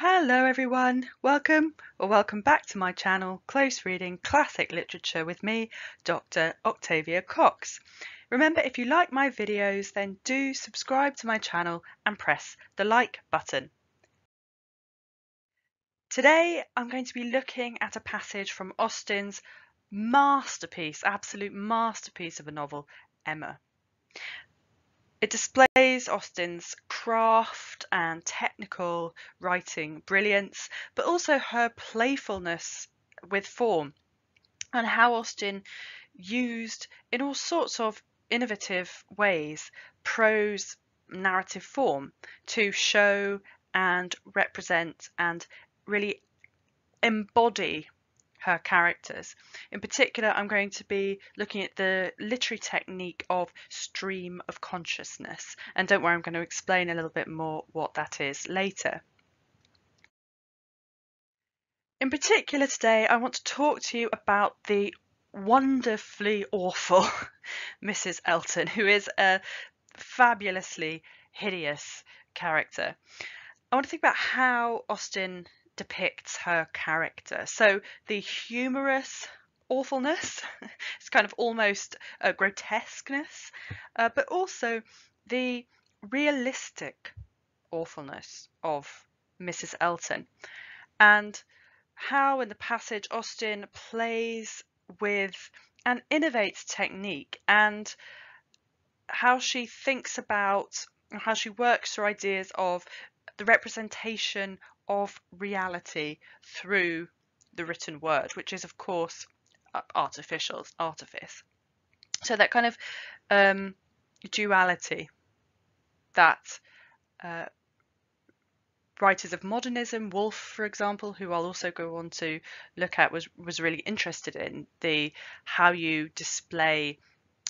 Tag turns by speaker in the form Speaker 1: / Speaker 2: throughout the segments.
Speaker 1: Hello everyone, welcome back to my channel, Close Reading Classic Literature with me, Dr. Octavia Cox. Remember, if you like my videos, then do subscribe to my channel and press the like button. Today I'm going to be looking at a passage from Austen's masterpiece, absolute masterpiece of a novel, Emma. It displays Austen's craft and technical writing brilliance, but also her playfulness with form and how Austen used, in all sorts of innovative ways, prose narrative form to show and represent and really embody her characters. In particular, I'm going to be looking at the literary technique of stream of consciousness, and don't worry, I'm going to explain a little bit more what that is later. In particular today, I want to talk to you about the wonderfully awful Mrs Elton, who is a fabulously hideous character. I want to think about how Austen depicts her character. So the humorous awfulness, it's kind of almost a grotesqueness, but also the realistic awfulness of Mrs Elton, and how in the passage Austen plays with and innovates technique, and how she thinks about, how she works through ideas of the representation of reality through the written word, which is of course artifice. So that kind of duality that writers of modernism, Woolf for example, who I'll also go on to look at, was really interested in, the how you display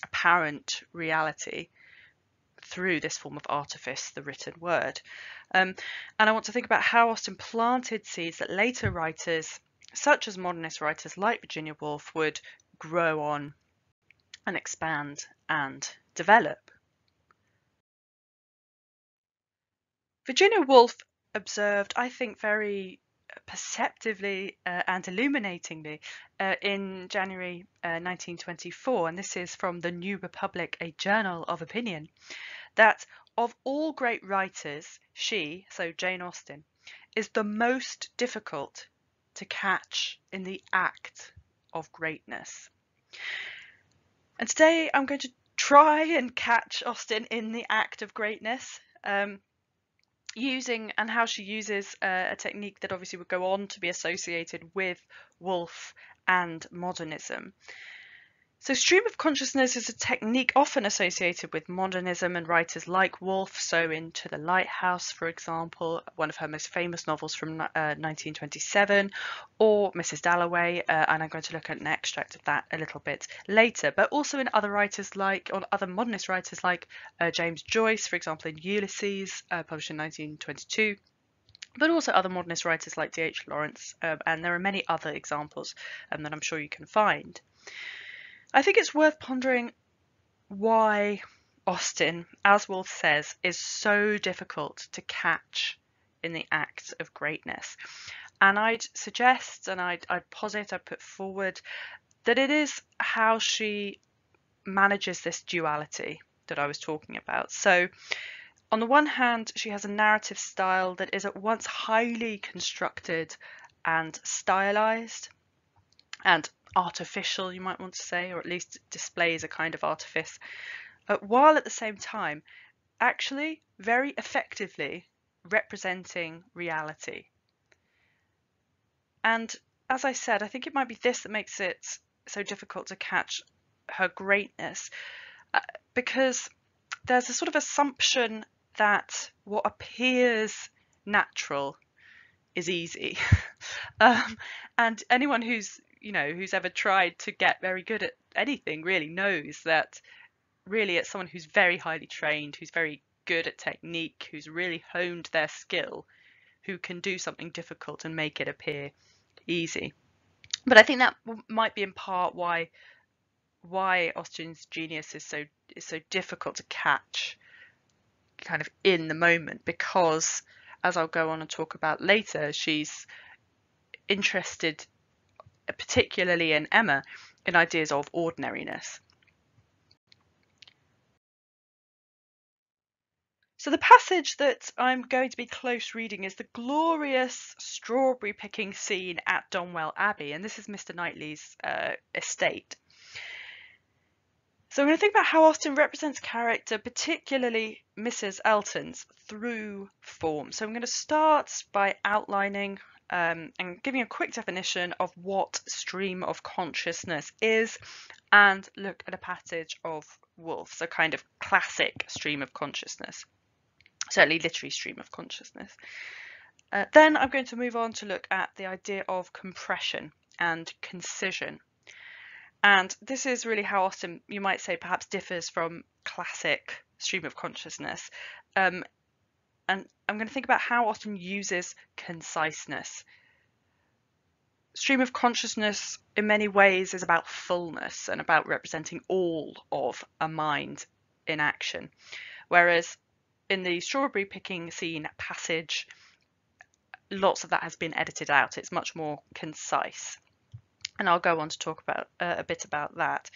Speaker 1: apparent reality through this form of artifice, the written word. And I want to think about how Austen planted seeds that later writers, such as modernist writers like Virginia Woolf, would grow on and expand and develop. Virginia Woolf observed, I think very perceptively and illuminatingly in January 1924, and this is from the New Republic, a journal of opinion, that of all great writers, she, so Jane Austen, is the most difficult to catch in the act of greatness. And today I'm going to try and catch Austen in the act of greatness, using and how she uses a technique that obviously would go on to be associated with Woolf and modernism. So stream of consciousness is a technique often associated with modernism and writers like Woolf, so in To the Lighthouse, for example, one of her most famous novels from 1927, or Mrs Dalloway, and I'm going to look at an extract of that a little bit later, but also in other writers like, or other modernist writers like James Joyce, for example, in Ulysses, published in 1922, but also other modernist writers like D.H. Lawrence, and there are many other examples that I'm sure you can find. I think it's worth pondering why Austen, as Woolf says, is so difficult to catch in the act of greatness. And I'd suggest, and I'd posit, I'd put forward that it is how she manages this duality that I was talking about. So on the one hand, she has a narrative style that is at once highly constructed and stylized and artificial, you might want to say, or at least displays a kind of artifice, while at the same time actually very effectively representing reality. And as I said, I think it might be this that makes it so difficult to catch her greatness, because there's a sort of assumption that what appears natural is easy. And anyone who's ever tried to get very good at anything really knows that really it's someone who's very highly trained, who's very good at technique, who's really honed their skill, who can do something difficult and make it appear easy. But I think that might be in part why Austen's genius is so difficult to catch kind of in the moment, because as I'll go on and talk about later, she's interested, particularly in Emma, in ideas of ordinariness. So the passage that I'm going to be close reading is the glorious strawberry picking scene at Donwell Abbey, and this is Mr. Knightley's estate. So I'm going to think about how Austen represents character, particularly Mrs. Elton's, through form. So I'm going to start by outlining and giving a quick definition of what stream of consciousness is, and look at a passage of Woolf, so kind of classic stream of consciousness, certainly literary stream of consciousness. Then I'm going to move on to look at the idea of compression and concision. And this is really how Austen, you might say, perhaps differs from classic stream of consciousness. And I'm going to think about how Austen uses conciseness. Stream of consciousness, in many ways, is about fullness and about representing all of a mind in action. Whereas in the strawberry picking scene passage, lots of that has been edited out. It's much more concise. And I'll go on to talk about a bit about that.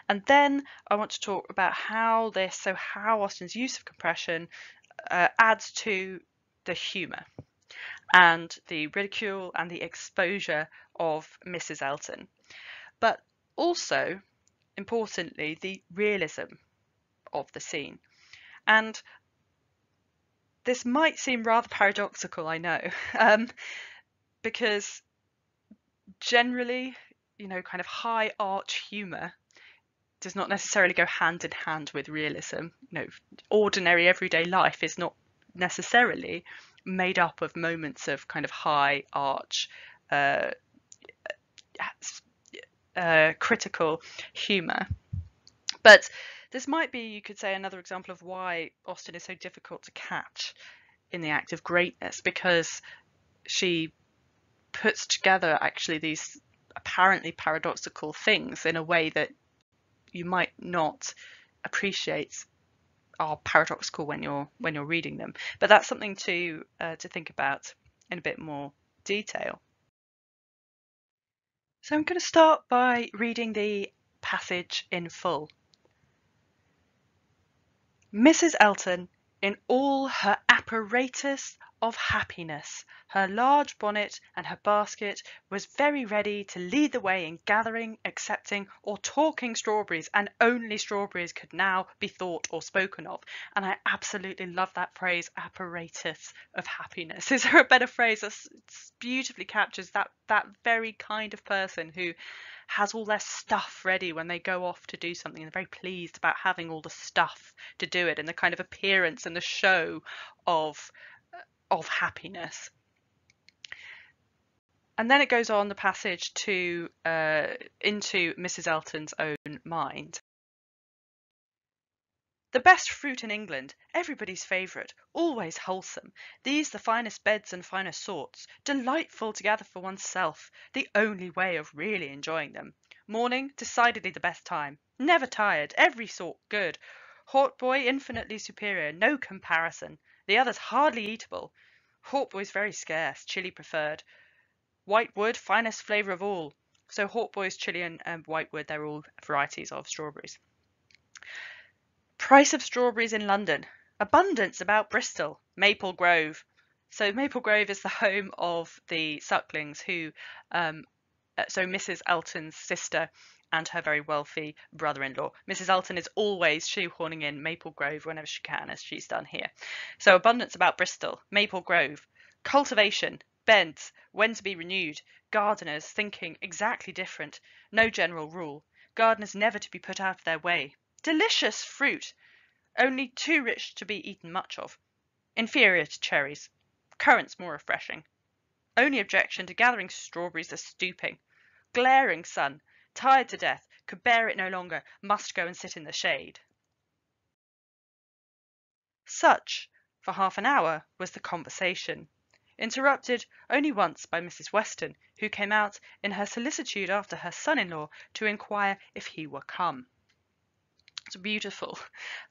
Speaker 1: And then I want to talk about how Austen's use of compression adds to the humour and the ridicule and the exposure of Mrs. Elton. But also, importantly, the realism of the scene. And this might seem rather paradoxical, I know, because generally, kind of high arch humour does not necessarily go hand in hand with realism. Ordinary everyday life is not necessarily made up of moments of kind of high arch critical humour. But this might be, you could say, another example of why Austen is so difficult to catch in the act of greatness, because she puts together actually these apparently paradoxical things in a way that you might not appreciate are paradoxical when you're reading them. But that's something to think about in a bit more detail. So I'm going to start by reading the passage in full. Mrs. Elton, in all her apparatus of happiness, her large bonnet and her basket, was very ready to lead the way in gathering, accepting, or talking strawberries, and only strawberries could now be thought or spoken of. And I absolutely love that phrase, apparatus of happiness. Is there a better phrase that beautifully captures that very kind of person who has all their stuff ready when they go off to do something, and they're very pleased about having all the stuff to do it, and the kind of appearance and the show of happiness. And then it goes on, the passage, to into Mrs. Elton's own mind. The best fruit in England, everybody's favourite, always wholesome. These the finest beds and finest sorts, delightful to gather for oneself, the only way of really enjoying them. Morning, decidedly the best time. Never tired, every sort good. Hautboy infinitely superior, no comparison. The others hardly eatable. Hautboys very scarce, chili preferred. Whitewood, finest flavour of all. So hautboys, chili and whitewood, they're all varieties of strawberries. Price of strawberries in London. Abundance about Bristol. Maple Grove. So Maple Grove is the home of the Sucklings, who, so Mrs. Elton's sister and her very wealthy brother-in-law. Mrs. Elton is always shoehorning in Maple Grove whenever she can, as she's done here. So abundance about Bristol. Maple Grove. Cultivation. Beds. When to be renewed. Gardeners thinking exactly different. No general rule. Gardeners never to be put out of their way. Delicious fruit, only too rich to be eaten much of. Inferior to cherries. Currants more refreshing. Only objection to gathering strawberries is stooping. Glaring sun. Tired to death. Could bear it no longer. Must go and sit in the shade. Such, for half an hour, was the conversation, interrupted only once by Mrs. Weston, who came out in her solicitude after her son-in-law to inquire if he were come. a beautiful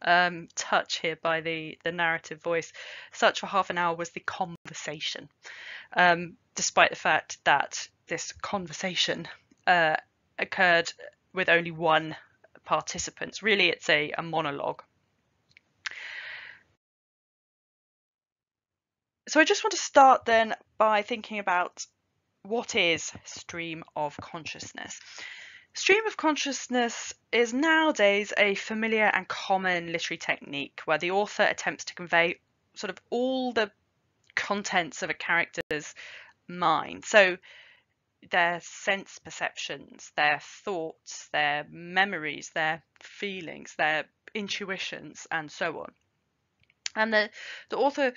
Speaker 1: touch here by the narrative voice. Such for half an hour was the conversation, despite the fact that this conversation occurred with only one participant. Really, it's a monologue. So I just want to start then by thinking about what is stream of consciousness. Stream of consciousness is nowadays a familiar and common literary technique where the author attempts to convey sort of all the contents of a character's mind. So their sense perceptions, their thoughts, their memories, their feelings, their intuitions, and so on. And the author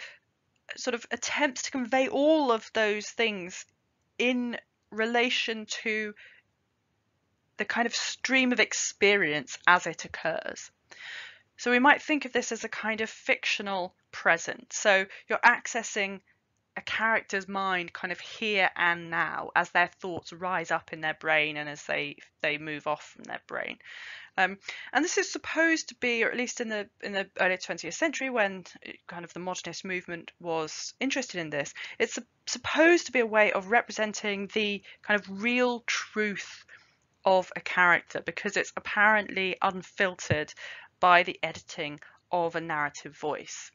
Speaker 1: sort of attempts to convey all of those things in relation to the kind of stream of experience as it occurs. So we might think of this as a kind of fictional present. So you're accessing a character's mind kind of here and now as their thoughts rise up in their brain and as they move off from their brain. And this is supposed to be, or at least in the early 20th century when kind of the modernist movement was interested in this, it's supposed to be a way of representing the kind of real truth of a character because it's apparently unfiltered by the editing of a narrative voice.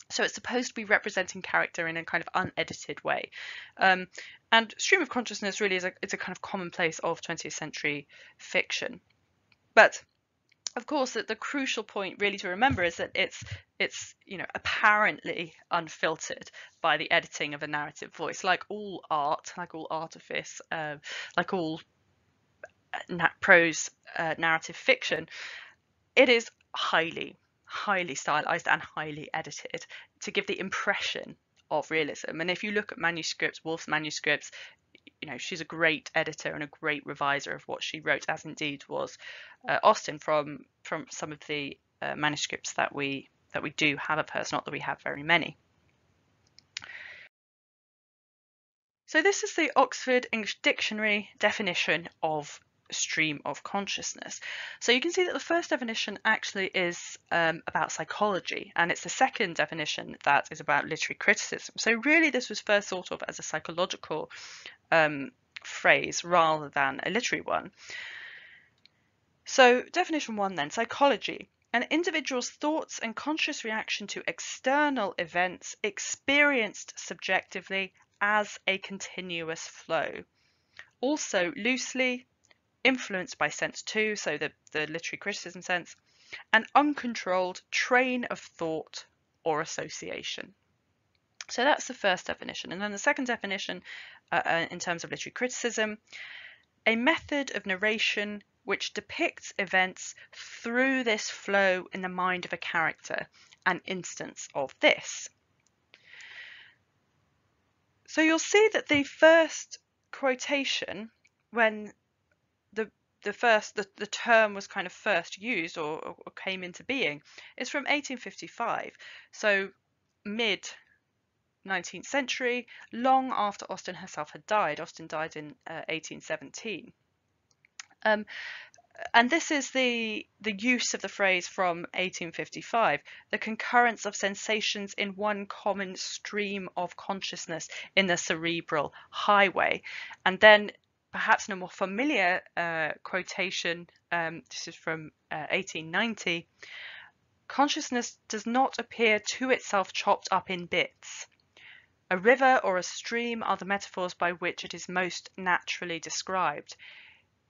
Speaker 1: So it's supposed to be representing character in a kind of unedited way. And stream of consciousness really is a kind of commonplace of 20th century fiction. But of course, that the crucial point really to remember is that it's apparently unfiltered by the editing of a narrative voice. Like all art, like all artifice, like all prose narrative fiction, it is highly stylized and highly edited to give the impression of realism. And if you look at manuscripts, Woolf's manuscripts, she's a great editor and a great reviser of what she wrote, as indeed was Austen from some of the manuscripts that we do have of hers, not that we have very many. So this is the Oxford English Dictionary definition of stream of consciousness. So you can see that the first definition actually is about psychology, and it's the second definition that is about literary criticism. So really this was first thought of as a psychological phrase rather than a literary one. So definition one then, psychology. An individual's thoughts and conscious reaction to external events experienced subjectively as a continuous flow. Also loosely influenced by sense two, so the literary criticism sense, an uncontrolled train of thought or association. So that's the first definition. And then the second definition in terms of literary criticism, a method of narration which depicts events through this flow in the mind of a character, an instance of this. So you'll see that the first quotation, when the term was kind of first used or came into being, is from 1855. So mid 19th century, long after Austen herself had died. Austen died in 1817. And this is the use of the phrase from 1855, the concurrence of sensations in one common stream of consciousness in the cerebral highway. And then perhaps in a more familiar quotation, this is from 1890, consciousness does not appear to itself chopped up in bits. A river or a stream are the metaphors by which it is most naturally described.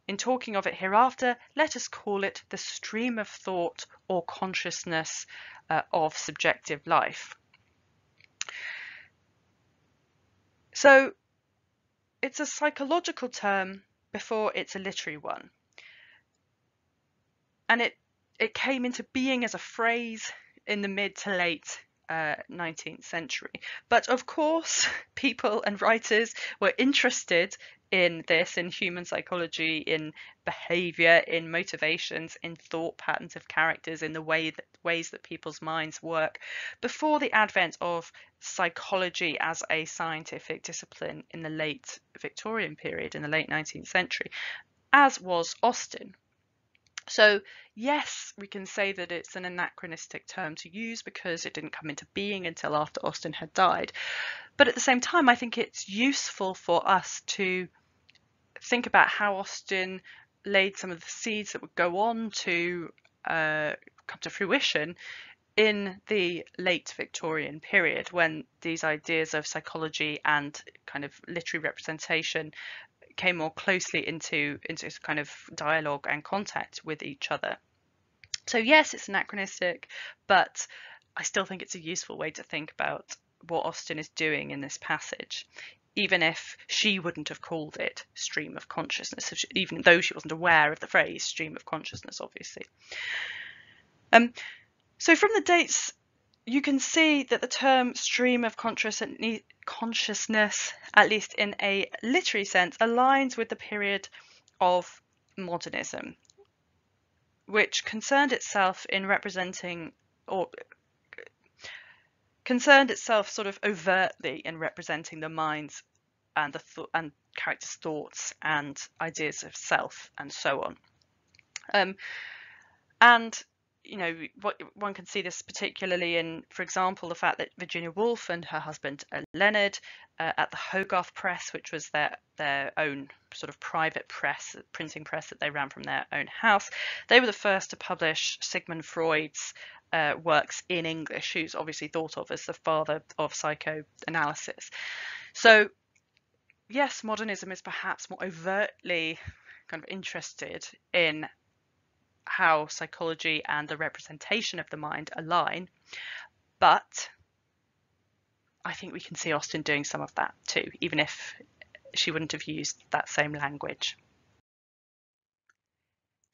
Speaker 1: In talking of it hereafter, let us call it the stream of thought or consciousness of subjective life. So it's a psychological term before it's a literary one. And it came into being as a phrase in the mid to late 19th century. But of course, people and writers were interested in this, in human psychology, in behavior, in motivations, in thought patterns of characters, in the ways that people's minds work, before the advent of psychology as a scientific discipline in the late Victorian period, in the late 19th century, as was Austen. So yes, we can say that it's an anachronistic term to use because it didn't come into being until after Austen had died. But at the same time, I think it's useful for us to think about how Austen laid some of the seeds that would go on to come to fruition in the late Victorian period, when these ideas of psychology and kind of literary representation came more closely into kind of dialogue and contact with each other. So yes, it's anachronistic, but I still think it's a useful way to think about what Austen is doing in this passage, even if she wouldn't have called it stream of consciousness, even though she wasn't aware of the phrase stream of consciousness, obviously. So from the dates, you can see that the term stream of consciousness, at least in a literary sense, aligns with the period of modernism, which concerned itself in representing, or concerned itself sort of overtly in representing the minds and and characters' thoughts and ideas of self and so on. And you know, one can see this particularly in, for example, the fact that Virginia Woolf and her husband Leonard at the Hogarth Press, which was their own sort of private press, printing press that they ran from their own house, they were the first to publish Sigmund Freud's works in English, who's obviously thought of as the father of psychoanalysis. So yes, modernism is perhaps more overtly kind of interested in how psychology and the representation of the mind align, but I think we can see Austen doing some of that too, even if she wouldn't have used that same language.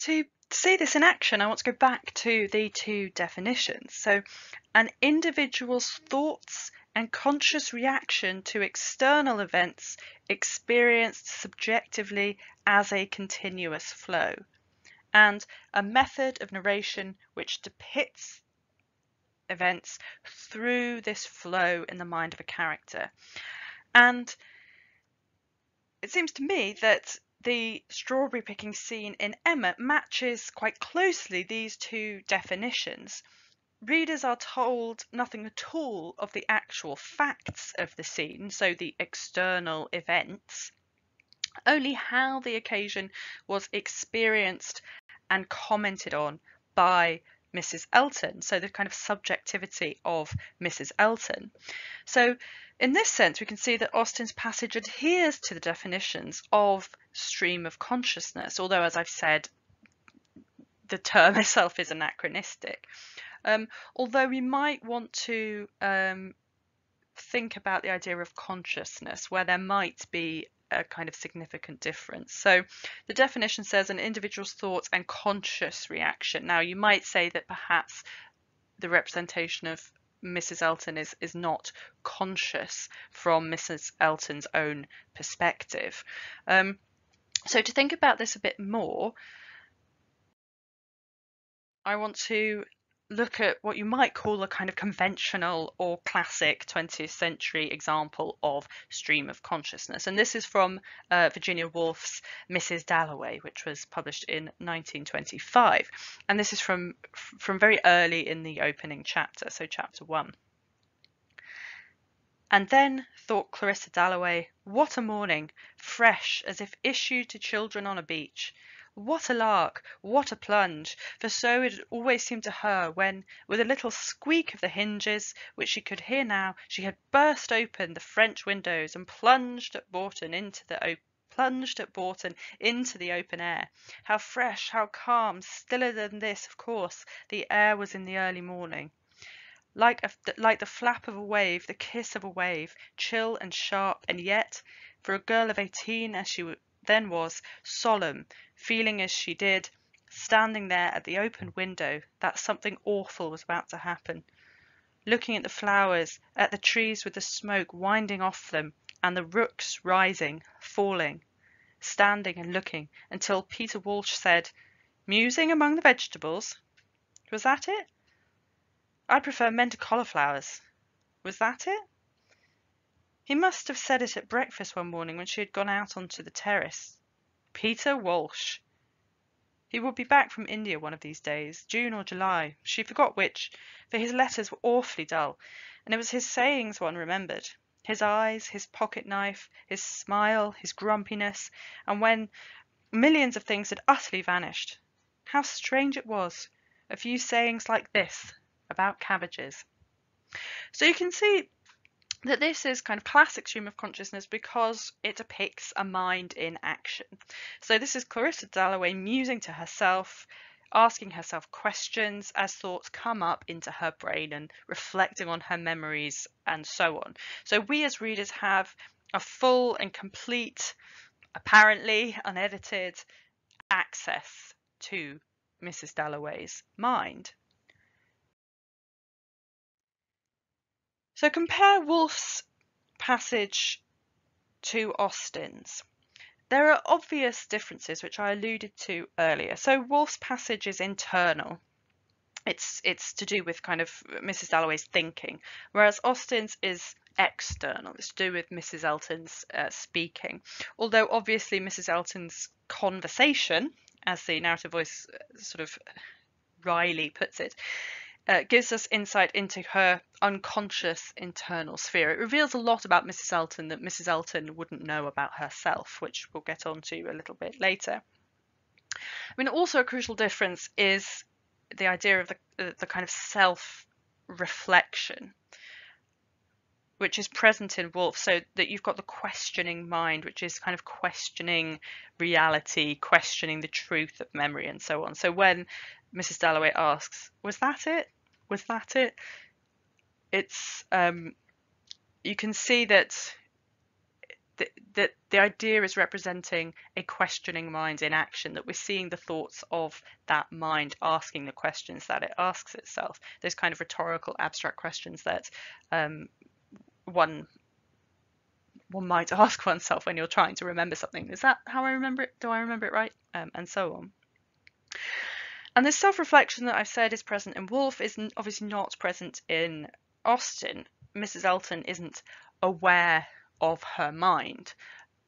Speaker 1: To see this in action, I want to go back to the two definitions. So, an individual's thoughts and conscious reaction to external events experienced subjectively as a continuous flow, and a method of narration which depicts events through this flow in the mind of a character. And it seems to me that the strawberry picking scene in Emma matches quite closely these two definitions. Readers are told nothing at all of the actual facts of the scene, so the external events, only how the occasion was experienced and commented on by Mrs Elton, so the kind of subjectivity of Mrs Elton. So in this sense, we can see that Austen's passage adheres to the definitions of stream of consciousness, although, as I've said, the term itself is anachronistic. Although we might want to think about the idea of consciousness, where there might be a kind of significant difference. So the definition says an individual's thoughts and conscious reaction. Now you might say that perhaps the representation of Mrs Elton is not conscious from Mrs Elton's own perspective. So to think about this a bit more, I want to look at what you might call a kind of conventional or classic 20th century example of stream of consciousness. And this is from Virginia Woolf's Mrs Dalloway, which was published in 1925. And this is from very early in the opening chapter, so chapter 1. And then, thought Clarissa Dalloway, what a morning, fresh as if issued to children on a beach. What a lark, what a plunge, for so it had always seemed to her when, with a little squeak of the hinges, which she could hear now, she had burst open the French windows and plunged at Bourton into the open air. How fresh, how calm, stiller than this, of course, the air was in the early morning. Like the flap of a wave, the kiss of a wave, chill and sharp, and yet, for a girl of 18 as she then was, solemn, feeling as she did, standing there at the open window, that something awful was about to happen. Looking at the flowers, at the trees with the smoke winding off them, and the rooks rising, falling, standing and looking, until Peter Walsh said, "Musing among the vegetables? Was that it? I prefer men to cauliflowers. Was that it?" He must have said it at breakfast one morning when she had gone out onto the terrace. Peter Walsh. He would be back from India one of these days, June or July, she forgot which, for his letters were awfully dull, and it was his sayings one remembered. His eyes, his pocket knife, his smile, his grumpiness, and when millions of things had utterly vanished. How strange it was, a few sayings like this about cabbages. So you can see that this is kind of classic stream of consciousness because it depicts a mind in action. So this is Clarissa Dalloway musing to herself, asking herself questions as thoughts come up into her brain and reflecting on her memories and so on. So we as readers have a full and complete, apparently unedited, access to Mrs. Dalloway's mind. So compare Woolf's passage to Austen's. There are obvious differences which I alluded to earlier. So Woolf's passage is internal. It's to do with kind of Mrs. Dalloway's thinking, whereas Austen's is external. It's to do with Mrs. Elton's speaking. Although obviously Mrs. Elton's conversation, as the narrative voice sort of wryly puts it, gives us insight into her unconscious internal sphere. It reveals a lot about Mrs. Elton that Mrs. Elton wouldn't know about herself, which we'll get on to a little bit later. I mean, also a crucial difference is the idea of the kind of self-reflection, which is present in Woolf, so that you've got the questioning mind, which is kind of questioning reality, questioning the truth of memory and so on. So when Mrs. Dalloway asks, was that it? Was that it? It's you can see that the idea is representing a questioning mind in action, that we're seeing the thoughts of that mind asking the questions that it asks itself, those kind of rhetorical abstract questions that one might ask oneself when you're trying to remember something. Is that how I remember it? Do I remember it right? And so on. And this self-reflection that I've said is present in Woolf is obviously not present in Austen. Mrs. Elton isn't aware of her mind.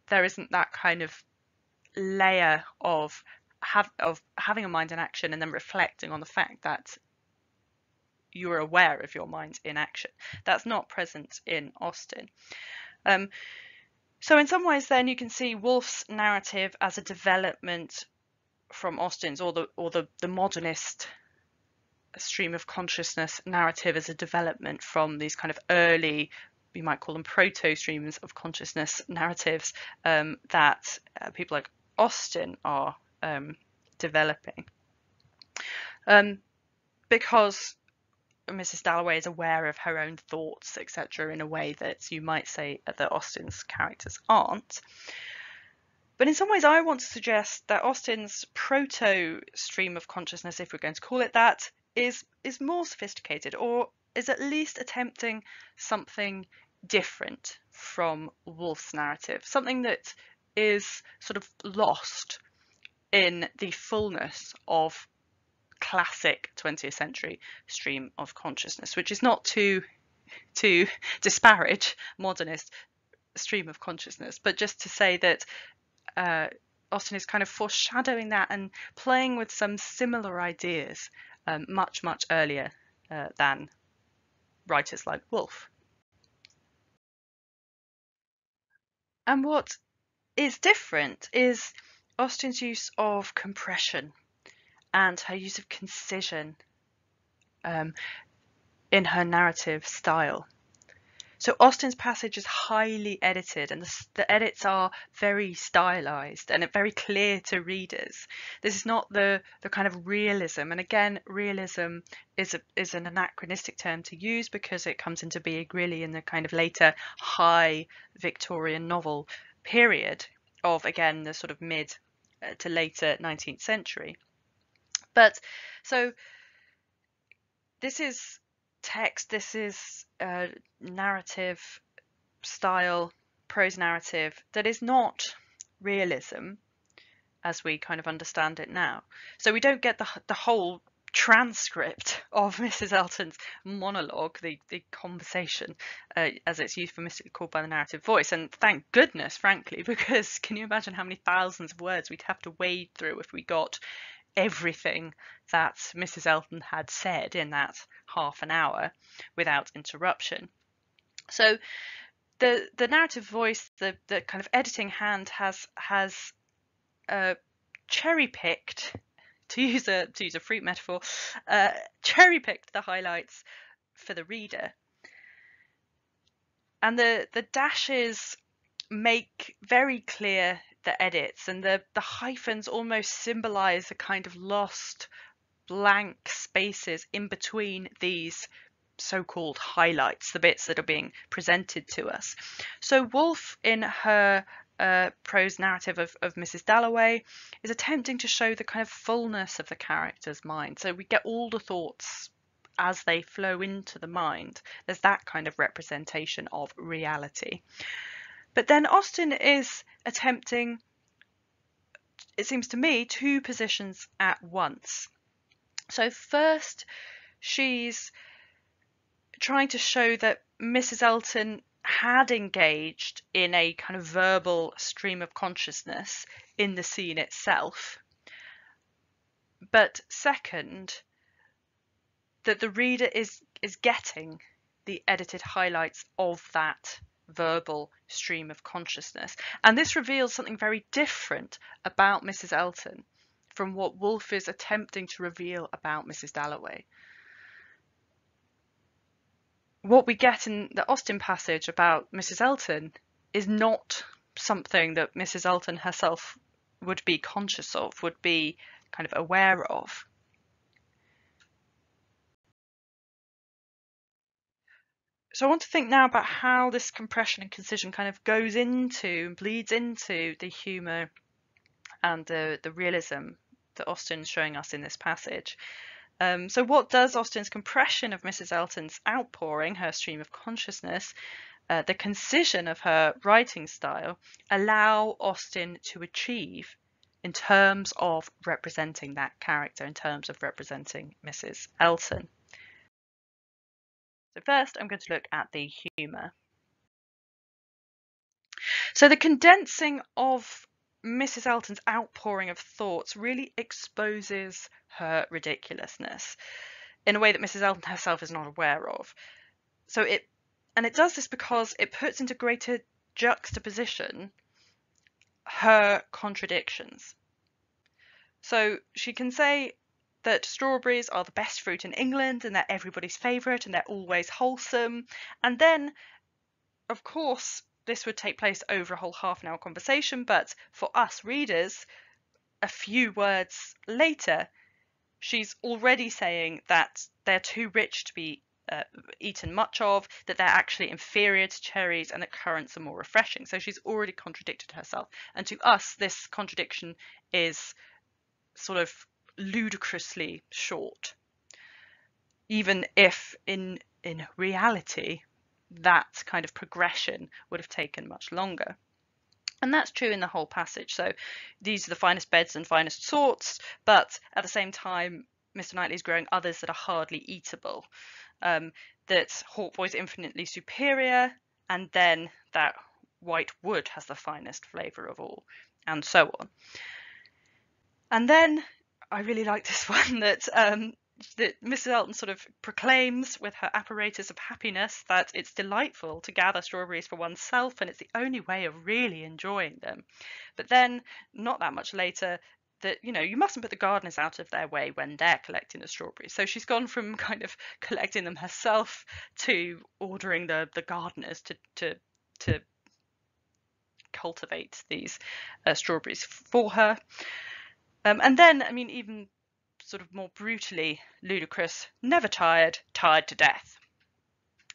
Speaker 1: There isn't that kind of layer of having a mind in action and then reflecting on the fact that you're aware of your mind in action. That's not present in Austen. So in some ways then you can see Woolf's narrative as a development from Austen's, or the modernist stream of consciousness narrative as a development from these kind of early, we might call them proto streams of consciousness narratives that people like Austen are developing. Because Mrs. Dalloway is aware of her own thoughts, etc., in a way that you might say that Austen's characters aren't. But in some ways, I want to suggest that Austen's proto stream of consciousness, if we're going to call it that, is more sophisticated, or is at least attempting something different from Woolf's narrative, something that is sort of lost in the fullness of classic 20th century stream of consciousness, which is not to disparage modernist stream of consciousness, but just to say that Austen is kind of foreshadowing that and playing with some similar ideas much earlier than writers like Woolf. And what is different is Austen's use of compression and her use of concision in her narrative style. So Austen's passage is highly edited, and the edits are very stylized and very clear to readers. This is not the kind of realism, and again, realism is an anachronistic term to use because it comes into being really in the kind of later high Victorian novel period of, again, the sort of mid to later 19th century. But so this is text, this is narrative style, prose narrative that is not realism as we kind of understand it now. So we don't get the whole transcript of Mrs. Elton's monologue, the conversation, as it's euphemistically called by the narrative voice. And thank goodness, frankly, because can you imagine how many thousands of words we'd have to wade through if we got everything that Mrs Elton had said in that half an hour without interruption. So the narrative voice, the kind of editing hand has cherry picked, to use a fruit metaphor, cherry picked the highlights for the reader, and the dashes make very clear the edits, and the hyphens almost symbolize a kind of lost blank spaces in between these so-called highlights, the bits that are being presented to us. So Woolf, in her prose narrative of Mrs Dalloway, is attempting to show the kind of fullness of the character's mind. So we get all the thoughts as they flow into the mind. There's that kind of representation of reality. But then Austen is attempting, it seems to me, two positions at once. So first, she's trying to show that Mrs Elton had engaged in a kind of verbal stream of consciousness in the scene itself. But second, that the reader is getting the edited highlights of that verbal stream of consciousness. And this reveals something very different about Mrs Elton from what Woolf is attempting to reveal about Mrs Dalloway. What we get in the Austen passage about Mrs Elton is not something that Mrs Elton herself would be conscious of, would be kind of aware of. So I want to think now about how this compression and concision kind of goes into and bleeds into the humour and the realism that Austen's showing us in this passage. So what does Austen's compression of Mrs Elton's outpouring, her stream of consciousness, the concision of her writing style, allow Austen to achieve in terms of representing that character, in terms of representing Mrs Elton? So first, I'm going to look at the humour. So the condensing of Mrs Elton's outpouring of thoughts really exposes her ridiculousness in a way that Mrs Elton herself is not aware of. So it does this because it puts into greater juxtaposition her contradictions. So she can say that strawberries are the best fruit in England and they're everybody's favourite and they're always wholesome. And then, of course, this would take place over a whole half-an-hour conversation, but for us readers, a few words later, she's already saying that they're too rich to be eaten much of, that they're actually inferior to cherries, and that currants are more refreshing. So she's already contradicted herself. And to us, this contradiction is sort of ludicrously short, even if in reality that kind of progression would have taken much longer. And that's true in the whole passage. So these are the finest beds and finest sorts, but at the same time Mr Knightley is growing others that are hardly eatable, that hautboys infinitely superior, and then that white wood has the finest flavour of all, and so on. And then I really like this one, that Mrs Elton sort of proclaims with her apparatus of happiness that it's delightful to gather strawberries for oneself and it's the only way of really enjoying them. But then, not that much later, that, you know, you mustn't put the gardeners out of their way when they're collecting the strawberries. So she's gone from kind of collecting them herself to ordering the gardeners to cultivate these strawberries for her. And then, I mean, even sort of more brutally ludicrous, never tired, tired to death.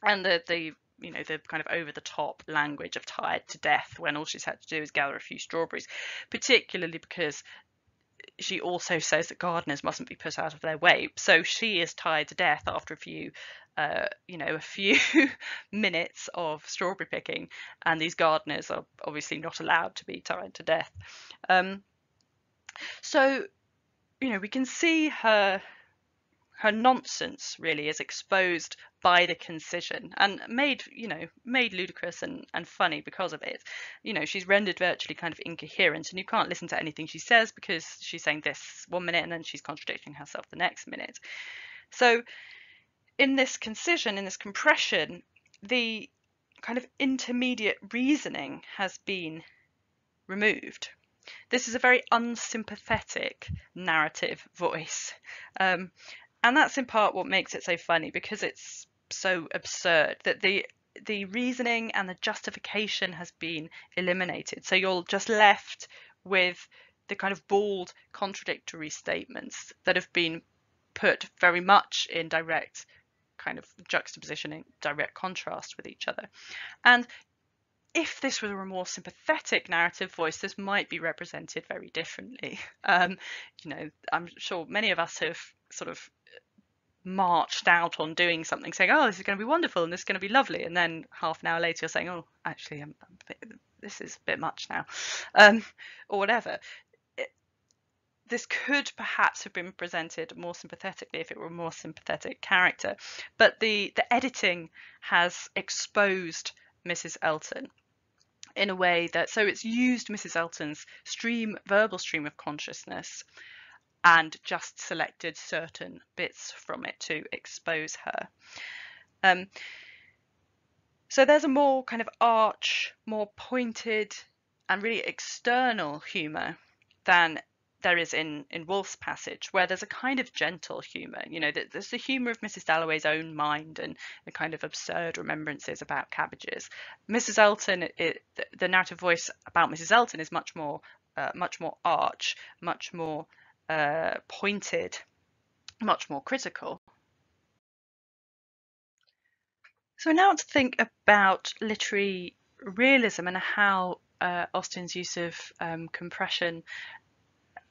Speaker 1: And the you know, the kind of over the top language of tired to death when all she's had to do is gather a few strawberries, particularly because she also says that gardeners mustn't be put out of their way. So she is tired to death after a few a few minutes of strawberry picking, and these gardeners are obviously not allowed to be tired to death. So, you know, we can see her her nonsense really is exposed by the concision and made ludicrous and funny because of it. She's rendered virtually kind of incoherent, and you can't listen to anything she says because she's saying this one minute and then she's contradicting herself the next minute. So in this concision, in this compression, the kind of intermediate reasoning has been removed. This is a very unsympathetic narrative voice. And that's in part what makes it so funny, because it's so absurd that the reasoning and the justification has been eliminated. So you're just left with the kind of bald contradictory statements that have been put very much in direct kind of juxtaposition, in direct contrast with each other. And if this were a more sympathetic narrative voice, this might be represented very differently. I'm sure many of us have sort of marched out on doing something, saying, oh, this is going to be wonderful and this is going to be lovely, and then half an hour later you're saying, oh, actually this is a bit much now, or whatever. This could perhaps have been presented more sympathetically if it were a more sympathetic character, but the editing has exposed Mrs Elton in a way that, so it's used Mrs Elton's verbal stream of consciousness and just selected certain bits from it to expose her. So there's a more kind of arch, more pointed and really external humour than there is in Woolf's passage, where there's a kind of gentle humour. There's the humour of Mrs Dalloway's own mind and the kind of absurd remembrances about cabbages. Mrs Elton, the narrative voice about Mrs Elton is much more arch, much more pointed, much more critical. So now to think about literary realism and how Austen's use of compression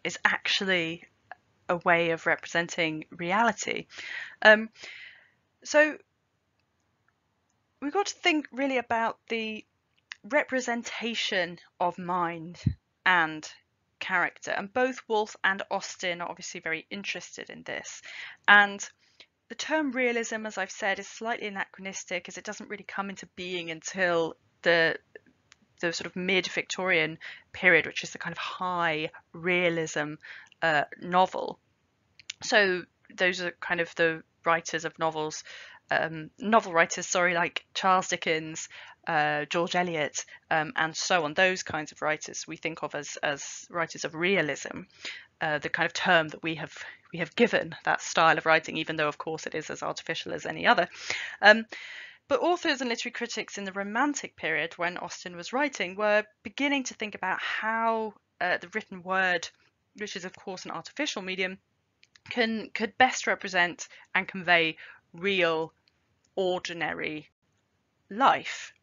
Speaker 1: is actually a way of representing reality. So we've got to think really about the representation of mind and character, and both Woolf and Austen are obviously very interested in this. And the term realism, as I've said, is slightly anachronistic, as it doesn't really come into being until the sort of mid-Victorian period, which is the kind of high realism novel. So those are kind of the writers of novels, novel writers, like Charles Dickens, George Eliot, and so on. Those kinds of writers we think of as writers of realism, the kind of term that we have given that style of writing, even though of course it is as artificial as any other. But authors and literary critics in the Romantic period, when Austen was writing, were beginning to think about how the written word, which is of course an artificial medium, could best represent and convey real, ordinary life.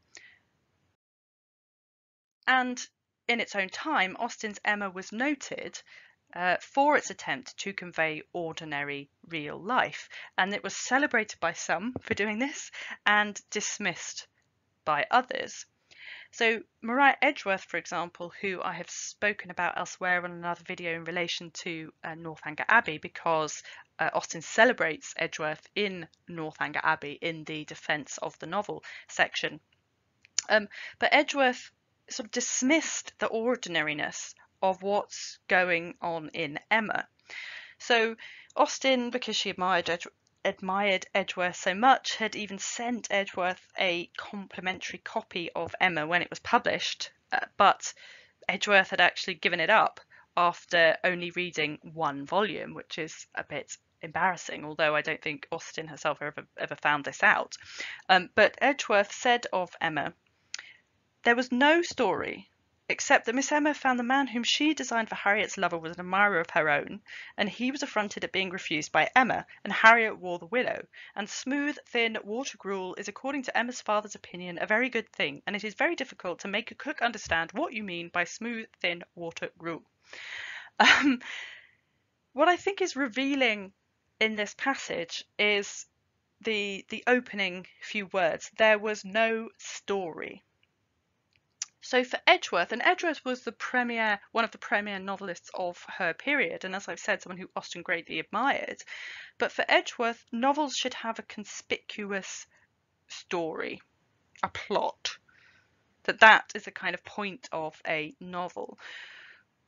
Speaker 1: And in its own time, Austen's Emma was noted for its attempt to convey ordinary real life, and it was celebrated by some for doing this and dismissed by others. So Maria Edgeworth, for example, who I have spoken about elsewhere in another video in relation to Northanger Abbey, because Austen celebrates Edgeworth in Northanger Abbey in the defence of the novel section. But Edgeworth sort of dismissed the ordinariness of what's going on in Emma. So Austen, because she admired Edgeworth so much, had even sent Edgeworth a complimentary copy of Emma when it was published, but Edgeworth had actually given it up after only reading one volume, which is a bit embarrassing, although I don't think Austen herself ever found this out. But Edgeworth said of Emma, "There was no story except that Miss Emma found the man whom she designed for Harriet's lover was an admirer of her own, and he was affronted at being refused by Emma, and Harriet wore the willow, and smooth, thin water gruel is, according to Emma's father's opinion, a very good thing, and it is very difficult to make a cook understand what you mean by smooth, thin water gruel." What I think is revealing in this passage is the opening few words. There was no story. So for Edgeworth, and Edgeworth was one of the premier novelists of her period, and as I've said, someone who Austen greatly admired. But for Edgeworth, novels should have a conspicuous story, a plot. That is a kind of point of a novel.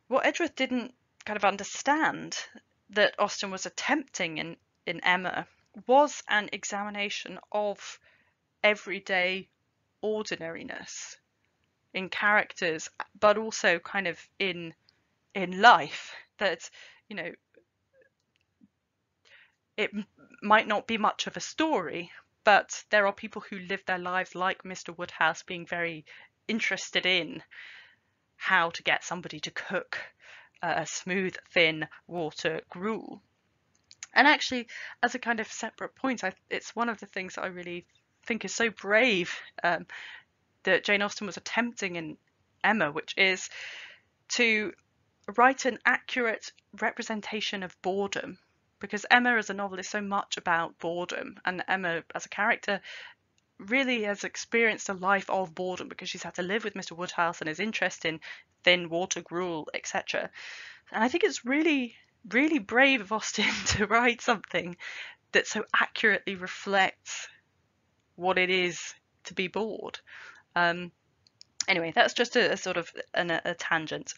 Speaker 1: What Edgeworth didn't kind of understand that Austen was attempting in Emma was an examination of everyday ordinariness in characters, but also kind of in life, that, you know, it might not be much of a story, but there are people who live their lives like Mr. Woodhouse, being very interested in how to get somebody to cook a smooth, thin water gruel. And actually, as a kind of separate point, it's one of the things that I really think is so brave that Jane Austen was attempting in Emma, which is to write an accurate representation of boredom, because Emma as a novel is so much about boredom, and Emma as a character really has experienced a life of boredom because she's had to live with Mr. Woodhouse and his interest in thin water gruel, etc. And I think it's really, really brave of Austen to write something that so accurately reflects what it is to be bored. Anyway, that's just a sort of a tangent.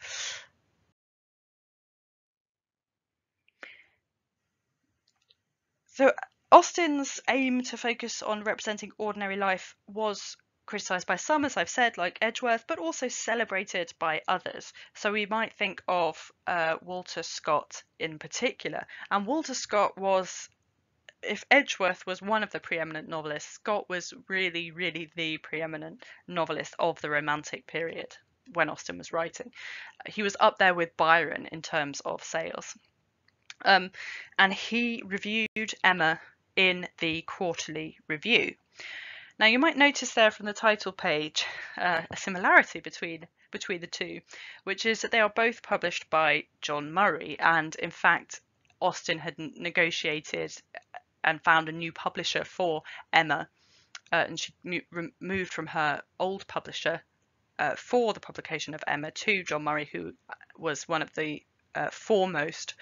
Speaker 1: So Austen's aim to focus on representing ordinary life was criticised by some, as I've said, like Edgeworth, but also celebrated by others. So we might think of Walter Scott in particular. And Walter Scott was, if Edgeworth was one of the preeminent novelists, Scott was really, really the preeminent novelist of the Romantic period when Austen was writing. He was up there with Byron in terms of sales. And he reviewed Emma in the Quarterly Review. Now you might notice there from the title page a similarity between the two, which is that they are both published by John Murray, and in fact Austen had negotiated and found a new publisher for Emma, and she moved from her old publisher for the publication of Emma to John Murray, who was one of the foremost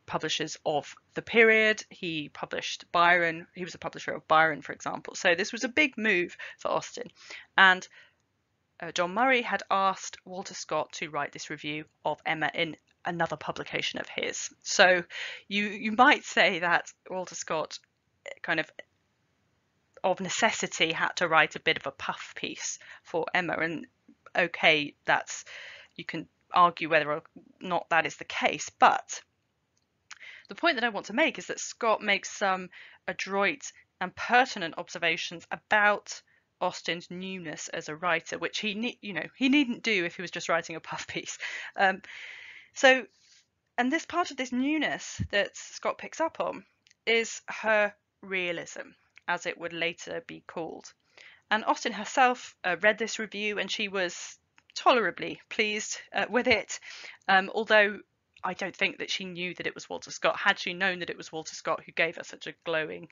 Speaker 1: publishers of the period. He published Byron. He was a publisher of Byron, for example. So this was a big move for Austen. And John Murray had asked Walter Scott to write this review of Emma in another publication of his. So you might say that Walter Scott kind of necessity had to write a bit of a puff piece for Emma. And okay, that's, you can argue whether or not that is the case, but the point that I want to make is that Scott makes some adroit and pertinent observations about Austen's newness as a writer, which he needn't do if he was just writing a puff piece. And this part of this newness that Scott picks up on is her realism, as it would later be called. And Austen herself read this review, and she was tolerably pleased with it, although I don't think that she knew that it was Walter Scott. Had she known that it was Walter Scott who gave her such a glowing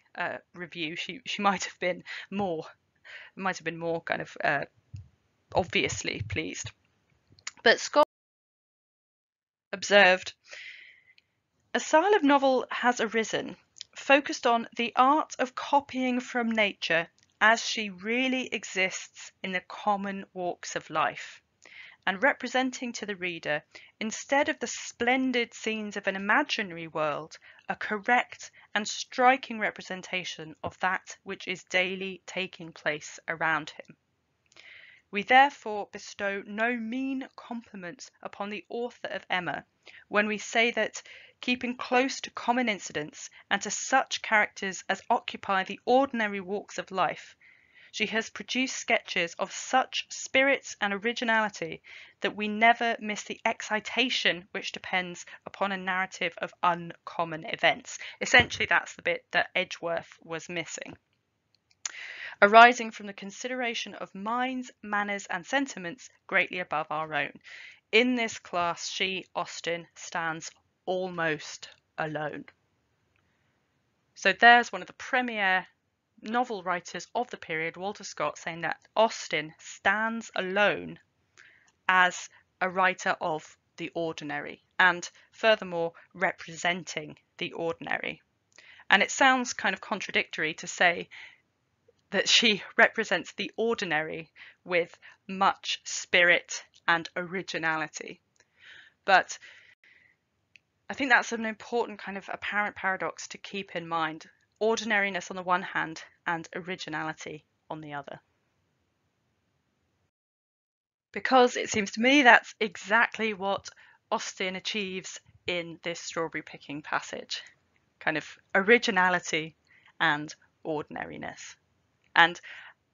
Speaker 1: review, she might have been more kind of obviously pleased. But Scott observed, a style of novel has arisen, focused on the art of copying from nature as she really exists in the common walks of life, and representing to the reader, instead of the splendid scenes of an imaginary world, a correct and striking representation of that which is daily taking place around him. We therefore bestow no mean compliments upon the author of Emma when we say that, keeping close to common incidents and to such characters as occupy the ordinary walks of life, she has produced sketches of such spirit and originality that we never miss the excitation which depends upon a narrative of uncommon events. Essentially, that's the bit that Edgeworth was missing. Arising from the consideration of minds, manners, and sentiments greatly above our own. In this class, she, Austen, stands almost alone. So there's one of the premier novel writers of the period, Walter Scott, saying that Austen stands alone as a writer of the ordinary, and furthermore representing the ordinary. And it sounds kind of contradictory to say that she represents the ordinary with much spirit and originality. But I think that's an important kind of apparent paradox to keep in mind. Ordinariness on the one hand and originality on the other. Because it seems to me that's exactly what Austen achieves in this strawberry picking passage. Kind of originality and ordinariness. And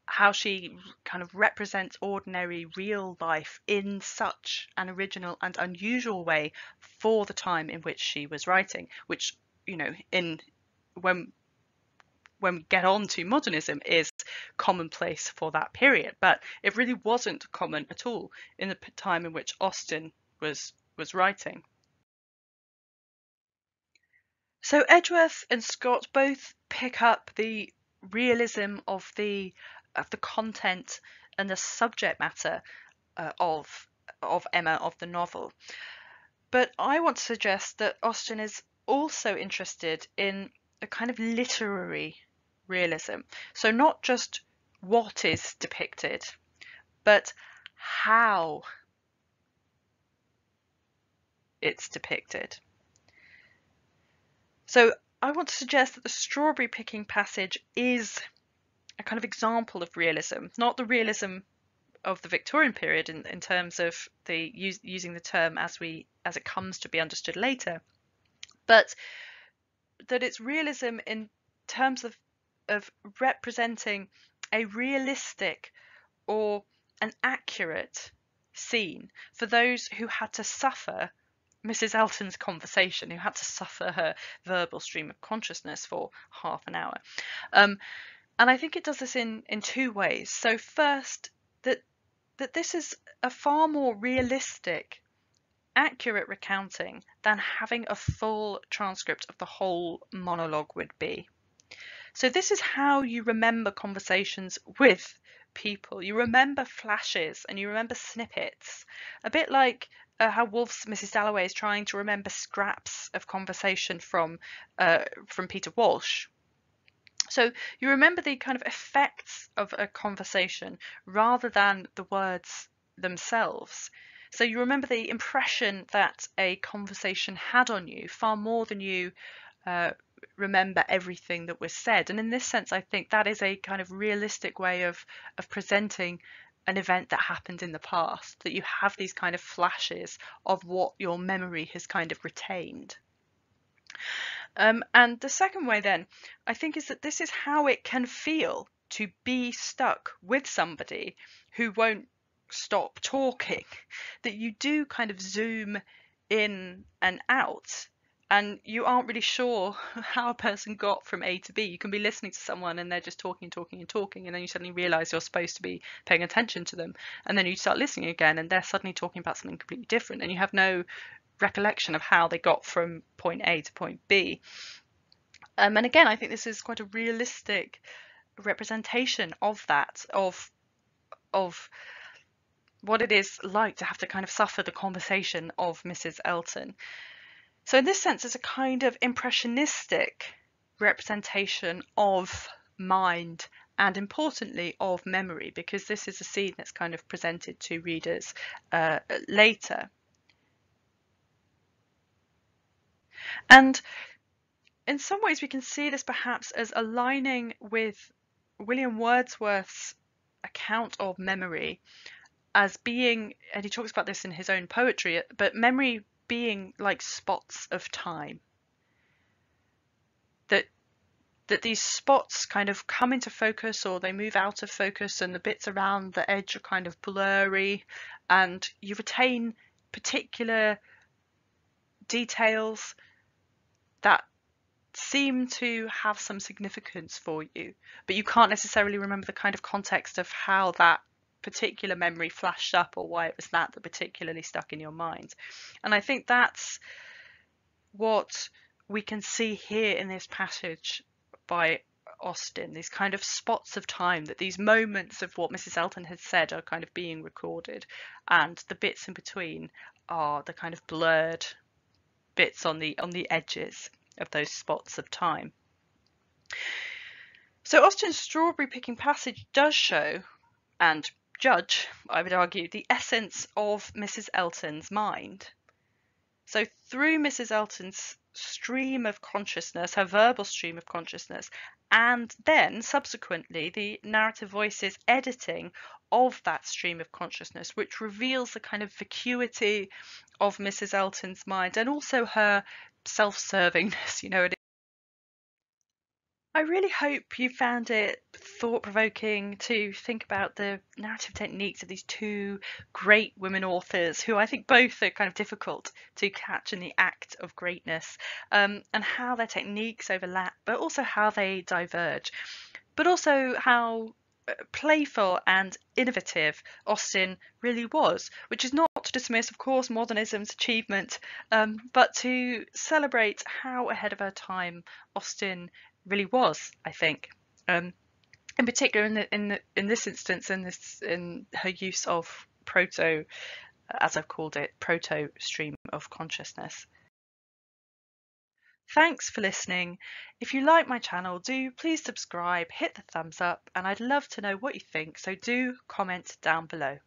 Speaker 1: how she kind of represents ordinary real life in such an original and unusual way for the time in which she was writing, which, you know, when we get on to modernism is commonplace for that period, but it really wasn't common at all in the time in which Austen was writing. So Edgeworth and Scott both pick up the realism of the content and the subject matter of Emma, of the novel. But I want to suggest that Austen is also interested in a kind of literary realism. So not just what is depicted, but how it's depicted. So I want to suggest that the strawberry picking passage is a kind of example of realism, not the realism of the Victorian period in terms of the using the term as it comes to be understood later, but that it's realism in terms of representing a realistic or an accurate scene for those who had to suffer Mrs Elton's conversation, who had to suffer her verbal stream of consciousness for half an hour. And I think it does this in two ways. So first, that this is a far more realistic, accurate recounting than having a full transcript of the whole monologue would be. So this is how you remember conversations with people. You remember flashes and you remember snippets, a bit like how Woolf's Mrs Dalloway is trying to remember scraps of conversation from Peter Walsh. So you remember the kind of effects of a conversation rather than the words themselves. So you remember the impression that a conversation had on you far more than you remember everything that was said. And in this sense, I think that is a kind of realistic way of presenting an event that happened in the past, that you have these kind of flashes of what your memory has kind of retained. And the second way then, I think, is that this is how it can feel to be stuck with somebody who won't stop talking, that you do kind of zoom in and out and you aren't really sure how a person got from A to B. You can be listening to someone and they're just talking, and then you suddenly realize you're supposed to be paying attention to them, and then you start listening again and they're suddenly talking about something completely different and you have no recollection of how they got from point A to point B. And again, I think this is quite a realistic representation of that, of what it is like to have to kind of suffer the conversation of Mrs Elton. So in this sense, it's a kind of impressionistic representation of mind and, importantly, of memory, because this is a scene that's kind of presented to readers later. And in some ways, we can see this perhaps as aligning with William Wordsworth's account of memory as being, and he talks about this in his own poetry, but memory being like spots of time. That these spots kind of come into focus or they move out of focus, and the bits around the edge are kind of blurry, and you retain particular details that seem to have some significance for you, but you can't necessarily remember the kind of context of how that particular memory flashed up or why it was that particularly stuck in your mind. And I think that's what we can see here in this passage by Austen, these kind of spots of time, that these moments of what Mrs Elton had said are kind of being recorded, and the bits in between are the kind of blurred bits on the edges of those spots of time. So Austen's strawberry picking passage does show and judge, I would argue, the essence of Mrs Elton's mind. So through Mrs Elton's stream of consciousness, her verbal stream of consciousness, and then subsequently the narrative voices editing of that stream of consciousness, which reveals the kind of vacuity of Mrs Elton's mind and also her self-servingness, I really hope you found it thought-provoking to think about the narrative techniques of these two great women authors, who I think both are kind of difficult to catch in the act of greatness, and how their techniques overlap, but also how they diverge, but also how playful and innovative Austen really was, which is not to dismiss, of course, modernism's achievement, but to celebrate how ahead of her time Austen really was, I think. In particular, in this instance, in her use of proto, as I've called it, proto stream of consciousness. Thanks for listening. If you like my channel, do please subscribe, hit the thumbs up, and I'd love to know what you think, so do comment down below.